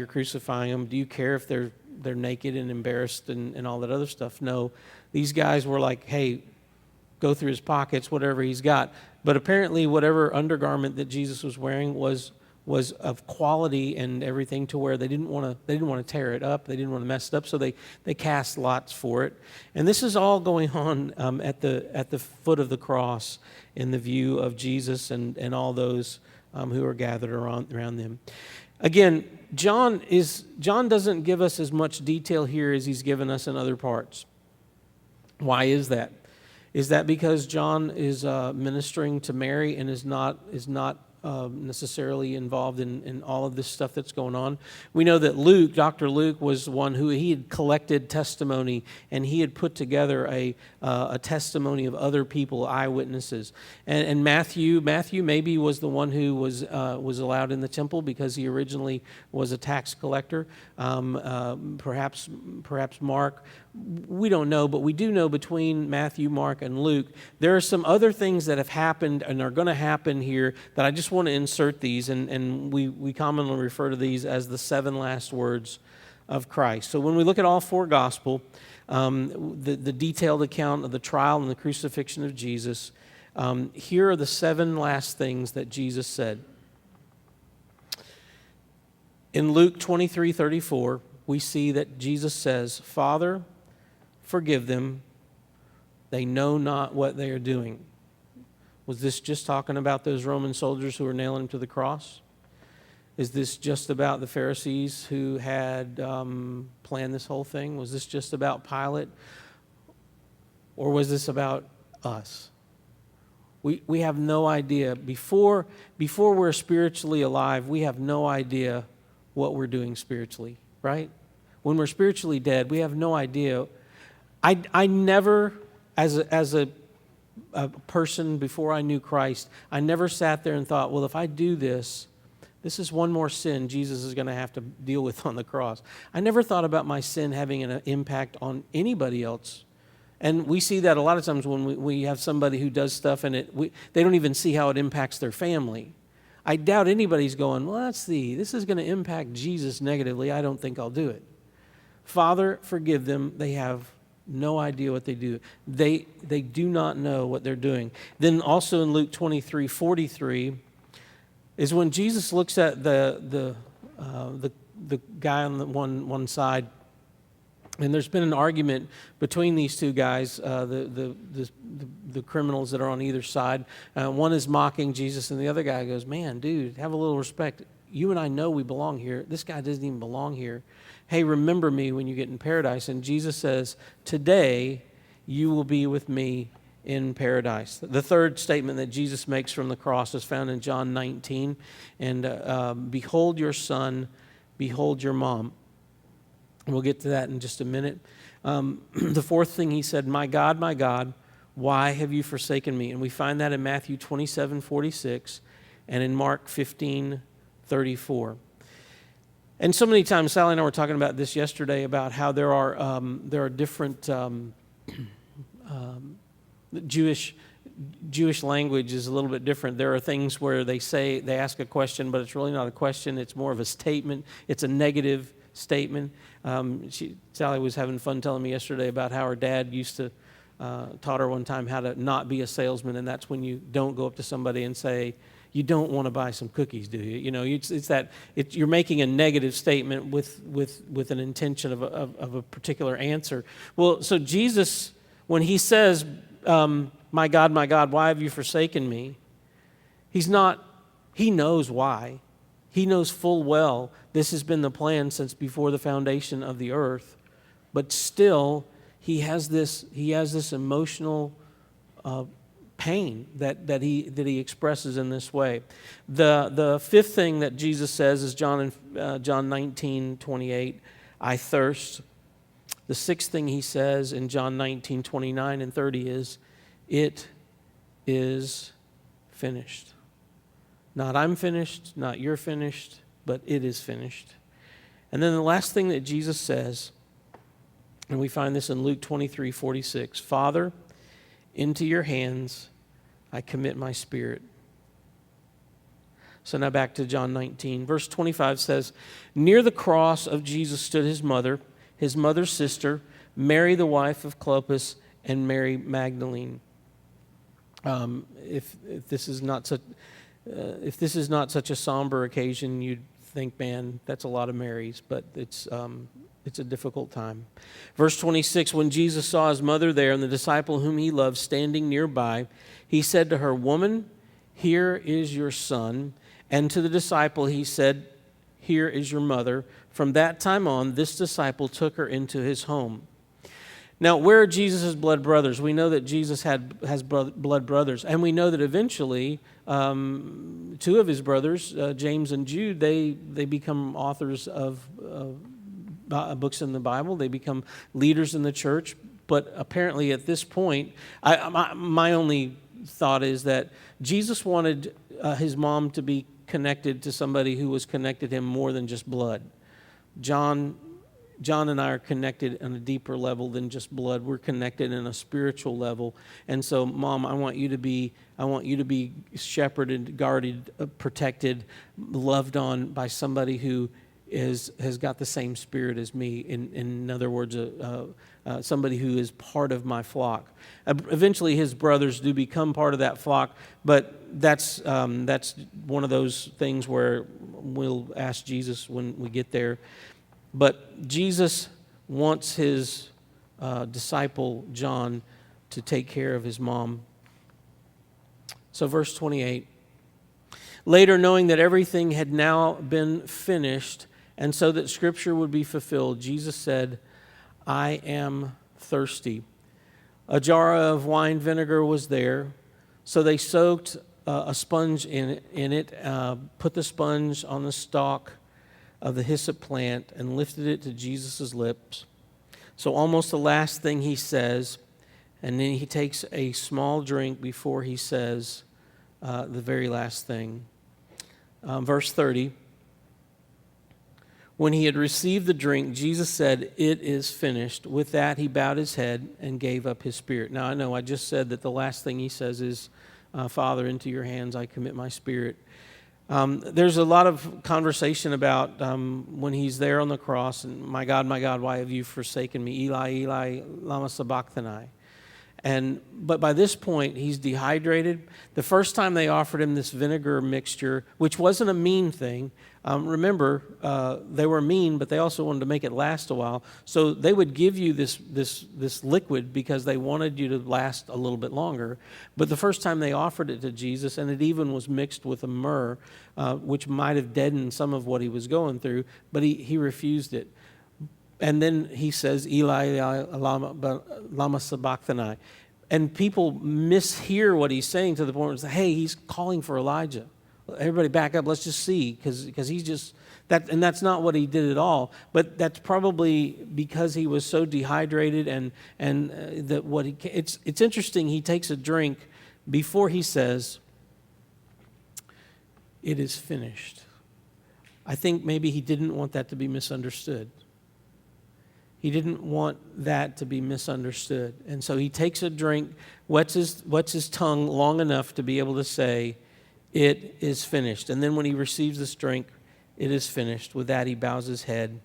you're crucifying them? Do you care if they're naked and embarrassed and all that other stuff? No. These guys were like, hey, go through his pockets, whatever he's got. But apparently whatever undergarment that Jesus was wearing was of quality and everything, to where they didn't want to tear it up, they didn't want to mess it up, so they cast lots for it. And this is all going on at the foot of the cross, in the view of Jesus and all those who are gathered around them. Again, John doesn't give us as much detail here as he's given us in other parts. Why is that? Is that because John is ministering to Mary and is not necessarily involved in all of this stuff that's going on? We know that Luke, Dr. Luke, was one who he had collected testimony, and he had put together a testimony of other people, eyewitnesses. And Matthew maybe was the one who was allowed in the temple because he originally was a tax collector. Perhaps Mark. We don't know, but we do know between Matthew, Mark, and Luke, there are some other things that have happened and are going to happen here that I just want to insert these, and we commonly refer to these as the 7 last words of Christ. So when we look at all 4 gospel, the detailed account of the trial and the crucifixion of Jesus, here are the 7 last things that Jesus said. In Luke 23:34, we see that Jesus says, "Father, forgive them. They know not what they are doing." Was this just talking about those Roman soldiers who were nailing him to the cross? Is this just about the Pharisees who had planned this whole thing? Was this just about Pilate? Or was this about us? We have no idea. Before we're spiritually alive, we have no idea what we're doing spiritually, right? When we're spiritually dead, we have no idea. I never, as a person before I knew Christ, I never sat there and thought, well, if I do this is one more sin Jesus is going to have to deal with on the cross. I never thought about my sin having an impact on anybody else. And we see that a lot of times when we have somebody who does stuff and they don't even see how it impacts their family. I doubt anybody's going, well, this is going to impact Jesus negatively. I don't think I'll do it. Father, forgive them. They have no idea what they do. They do not know what they're doing. Then also in Luke 23:43 is when Jesus looks at the guy on the one side, and there's been an argument between these two guys, the criminals that are on either side. One is mocking Jesus, and the other guy goes, "Man, dude, have a little respect. You and I know we belong here. This guy doesn't even belong here. Hey, remember me when you get in paradise." And Jesus says, "Today you will be with me in paradise." The third statement that Jesus makes from the cross is found in John 19. And behold your son, behold your mom. And we'll get to that in just a minute. The fourth thing he said, my God, why have you forsaken me?" And we find that in Matthew 27:46 and in Mark 15:34. And so many times, Sally and I were talking about this yesterday, about how there are different Jewish language is a little bit different. There are things where they ask a question, but it's really not a question. It's more of a statement. It's a negative statement. Sally was having fun telling me yesterday about how her dad used to taught her one time how to not be a salesman, and that's when you don't go up to somebody and say, "You don't want to buy some cookies, do you?" You know, you're making a negative statement with an intention of a particular answer. Well, so Jesus, when he says, my God, why have you forsaken me?" He knows why. He knows full well this has been the plan since before the foundation of the earth. But still, he has this emotional pain that he expresses in this way. The fifth thing that Jesus says is John 19:28, "I thirst." The sixth thing he says in John 19:29 and 30 is, "It is finished." Not I'm finished, not you're finished, but it is finished. And then the last thing that Jesus says, and we find this in Luke 23:46, "Father, into your hands I commit my spirit." So now back to John 19. Verse 25 says, "Near the cross of Jesus stood his mother's sister, Mary the wife of Clopas, and Mary Magdalene." If this is not such a somber occasion, you'd think, man, that's a lot of Marys, but it's a difficult time. Verse 26, "When Jesus saw his mother there and the disciple whom he loved standing nearby, he said to her, 'Woman, here is your son.' And to the disciple he said, 'Here is your mother.' From that time on, this disciple took her into his home." Now, where are Jesus' blood brothers? We know that Jesus has blood brothers, and we know that eventually two of his brothers, James and Jude, they become authors of books in the Bible. They become leaders in the church. But apparently at this point, my only thought is that Jesus wanted his mom to be connected to somebody who was connected to him more than just blood. John and I are connected on a deeper level than just blood. We're connected in a spiritual level. And so, Mom, I want you to be shepherded, guarded, protected, loved on by somebody who has got the same spirit as me. In other words, somebody who is part of my flock. Eventually, his brothers do become part of that flock, but that's one of those things where we'll ask Jesus when we get there. But Jesus wants his disciple, John, to take care of his mom. So verse 28, "Later, knowing that everything had now been finished, and so that Scripture would be fulfilled, Jesus said, 'I am thirsty.' A jar of wine vinegar was there, so they soaked a sponge in it, put the sponge on the stalk of the hyssop plant and lifted it to Jesus' lips." So almost the last thing he says, and then he takes a small drink before he says the very last thing. Verse 30, "When he had received the drink, Jesus said, 'It is finished.' With that, he bowed his head and gave up his spirit." Now, I know I just said that the last thing he says is, "Father, into your hands I commit my spirit." There's a lot of conversation about when he's there on the cross, and my God, why have you forsaken me? Eli, Eli, lama sabachthani. But by this point, he's dehydrated. The first time they offered him this vinegar mixture, which wasn't a mean thing. Remember, they were mean, but they also wanted to make it last a while. So they would give you this liquid because they wanted you to last a little bit longer. But the first time they offered it to Jesus, and it even was mixed with a myrrh, which might have deadened some of what he was going through, but he refused it. And then he says, "Eli, Eli, lama sabachthani." And people mishear what he's saying to the point where it's, hey, he's calling for Elijah. Everybody back up, let's just see, because he's just, and that's not what he did at all. But that's probably because he was so dehydrated and that what he, it's interesting, he takes a drink before he says, "It is finished." I think maybe he didn't want that to be misunderstood. He didn't want that to be misunderstood. And so he takes a drink, wets his tongue long enough to be able to say, "It is finished." And then when he receives this drink, it is finished. With that, he bows his head.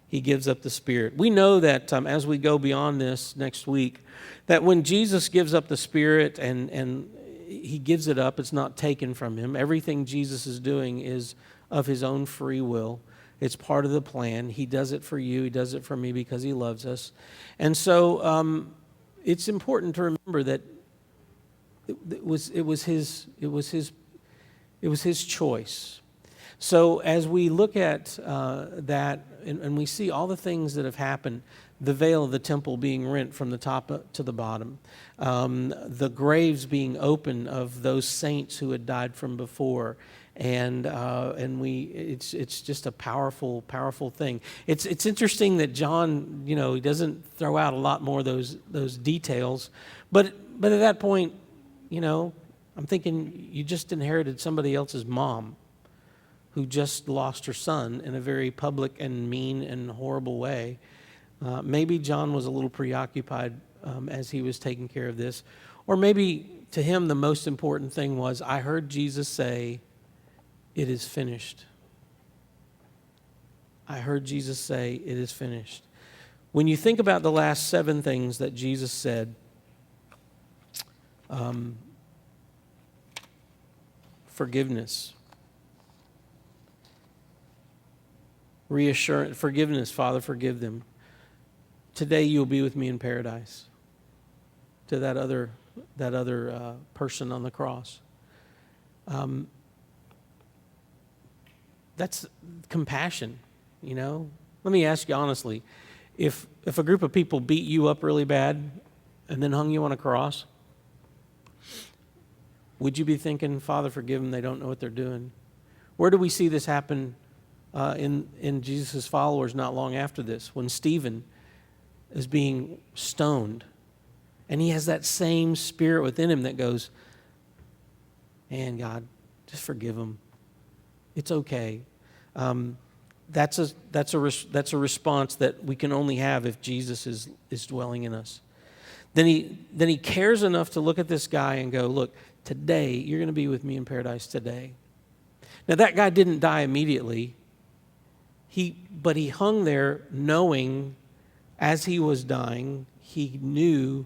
He gives up the spirit. We know that as we go beyond this next week, that when Jesus gives up the spirit and he gives it up, it's not taken from him. Everything Jesus is doing is of his own free will. It's part of the plan. He does it for you. He does it for me because he loves us. And so it's important to remember that it was his choice. So as we look at that and we see all the things that have happened, the veil of the temple being rent from the top to the bottom, the graves being open of those saints who had died from before, and it's just a powerful thing. It's interesting that John, he doesn't throw out a lot more of those details, but at that point, I'm thinking you just inherited somebody else's mom who just lost her son in a very public and mean and horrible way. Maybe John was a little preoccupied as he was taking care of this, or maybe to him the most important thing was, I heard Jesus say, it is finished. I heard Jesus say, it is finished. When you think about the last 7 things that Jesus said, forgiveness, reassurance, forgiveness, Father, forgive them. Today you'll be with me in paradise. To that other person on the cross. That's compassion, you know. Let me ask you honestly, if a group of people beat you up really bad and then hung you on a cross, would you be thinking, Father, forgive them, they don't know what they're doing? Where do we see this happen in Jesus' followers not long after this? When Stephen is being stoned, and he has that same spirit within him that goes, man, God, just forgive them. It's okay. That's a response that we can only have if Jesus is dwelling in us. Then he cares enough to look at this guy and go, look, today you're going to be with me in paradise today. Now that guy didn't die immediately. But he hung there knowing as he was dying, he knew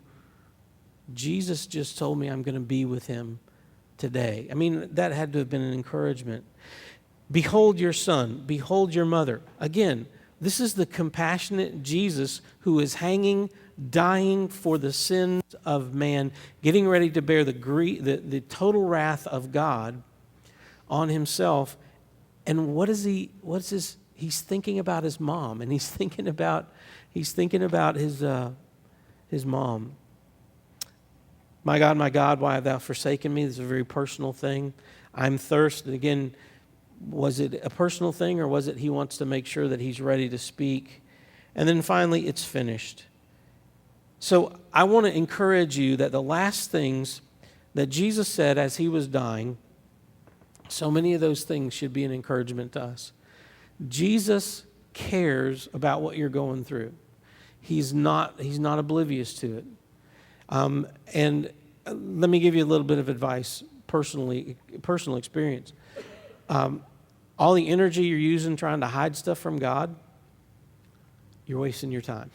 Jesus just told me I'm going to be with him today. I mean, that had to have been an encouragement. Behold your son, behold your mother. Again, this is the compassionate Jesus who is hanging, dying for the sins of man, getting ready to bear the total wrath of God on himself. And he's thinking about his mom, and he's thinking about his mom. My God, why have thou forsaken me? This is a very personal thing. I'm thirsty. Again, was it a personal thing, or was it he wants to make sure that he's ready to speak? And then finally, it's finished. So I want to encourage you that the last things that Jesus said as he was dying, so many of those things should be an encouragement to us. Jesus cares about what you're going through. He's not oblivious to it. And let me give you a little bit of advice, personal experience. All the energy you're using trying to hide stuff from God, you're wasting your time.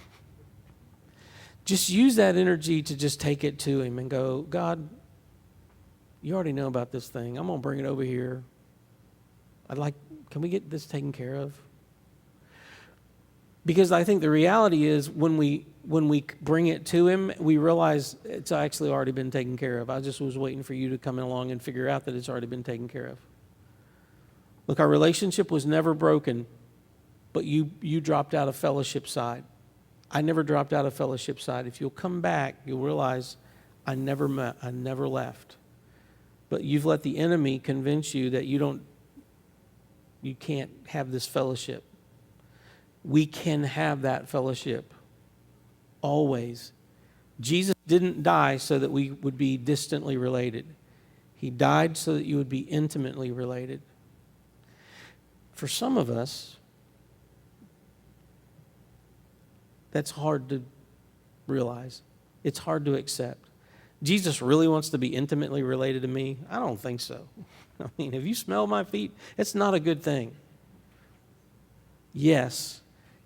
Just use that energy to just take it to him and go, God, you already know about this thing. I'm going to bring it over here. Can we get this taken care of? Because I think the reality is when we bring it to him, we realize it's actually already been taken care of. I just was waiting for you to come along and figure out that it's already been taken care of. Look, our relationship was never broken, but you dropped out of fellowship side. I never dropped out of fellowship side. If you'll come back, you'll realize I never left. But you've let the enemy convince you that you can't have this fellowship. We can have that fellowship always. Jesus didn't die so that we would be distantly related. He died so that you would be intimately related. For some of us, that's hard to realize. It's hard to accept. Jesus really wants to be intimately related to me? I don't think so. I mean, if you smell my feet, it's not a good thing. Yes,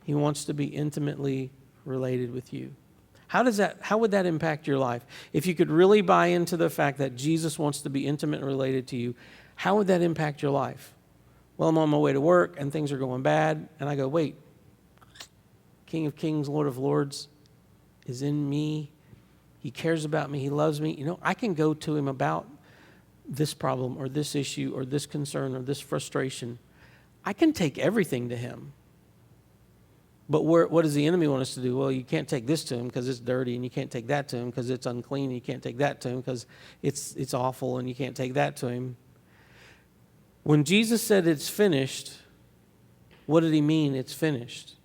he wants to be intimately related with you. How would that impact your life? If you could really buy into the fact that Jesus wants to be intimate and related to you, how would that impact your life? Well, I'm on my way to work and things are going bad, and I go, wait, King of Kings, Lord of Lords is in me. He cares about me. He loves me. You know, I can go to him about this problem or this issue or this concern or this frustration. I can take everything to him. But what does the enemy want us to do? Well, you can't take this to him because it's dirty, and you can't take that to him because it's unclean, and you can't take that to him because it's awful, and you can't take that to him. When Jesus said it's finished, what did he mean it's finished?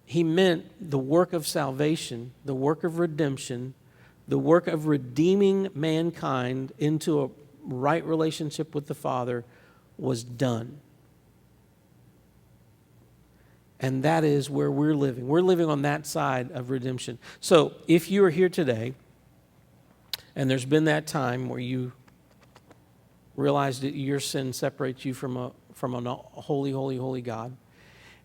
He meant the work of salvation, the work of redemption, the work of redeeming mankind into a right relationship with the Father was done. And that is where we're living. We're living on that side of redemption. So if you are here today, and there's been that time where you realize that your sin separates you from a holy, holy, holy God.